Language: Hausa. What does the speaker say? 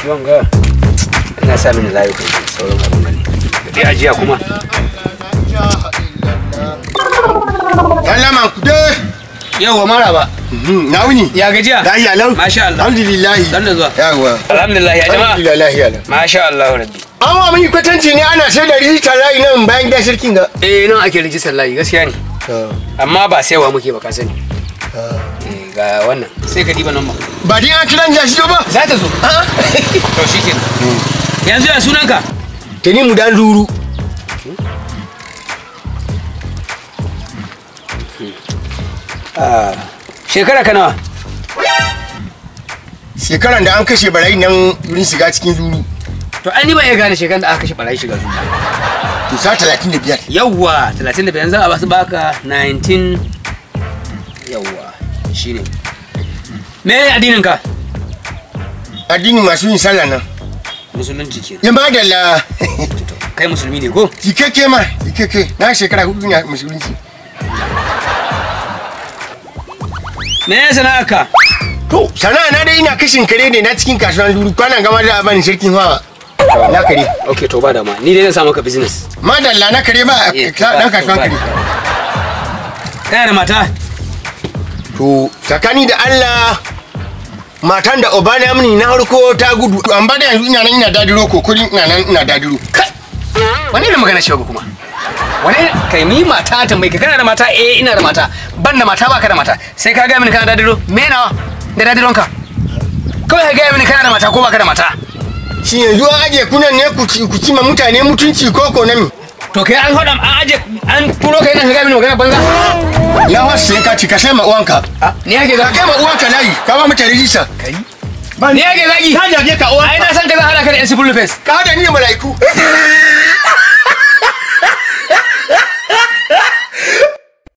wanga ina sa mini layu kan sauran abun gani dai ajiya kuma Allah man ku dai yawa maraba na wuni ya gajiya lahiya lau masha Allah alhamdulillah dan da zuwa yawa alhamdulillah ya jama'a alhamdulillah lahiya lau masha Allah rabbi amma mun yi kwatanci ne ana sai da rijistar layi nan bayan gidan sarkin ga nan ake rijistar layi gaskiya ne amma ba saiwa muke ba ka sani ga wannan sai ka diba nan ba dai an kiran shi ba za ta zo to shikenan yanzu ya sunanka tani mu dan zuru shekara ka nawa shekaran da an kashe barayi nan wurin shiga cikin zuru to ai ni ba iya gane shekaran da aka kashe barayi shiga zuru to sa 35 yawwa 35 za a basu baka 19 yawwa shine me addinin ka addini masu yin sallah nan musulunci ke ya madalla kai musulmi ne ko jikeke ma jikeke na shekara 4 ne musulunci me sana'arka to sana'a na dai ina kashin kare ne na cikin kasuwan zuru kwanan gama da bani sarkin hawa na kare okay to ba da ma ni dai zan sa maka business madalla na kare ba dan kasuwan kare kana da mata to tsakani da Allah matan da obana mini na harko ta gudu an ba da yanzu ina nan ina dadiro kokori ina nan ina dadiro kai wani da magana shi kuma wani kai mi mata tambayi ka kana da mata ina da mata ban da mata baka da mata sai ka ga mini kana dadiro me nawa da dadironka kawai ka ga mini kana da mata ko baka da mata shi yanzu an aje kunan ne ku ci ma mutane mutunci koko na mi to kai an hoda an aje an turo kai nan ka ga mini magana banza ya wasu sai ka ci ka sai ma uwanka ni yake ka kai ma uwanka layi ka ba mata rijista kai ni yake zagi ka jaje ka uwanka ai na san ka za hada ka da yan civil defense ka hada ni da mala'iku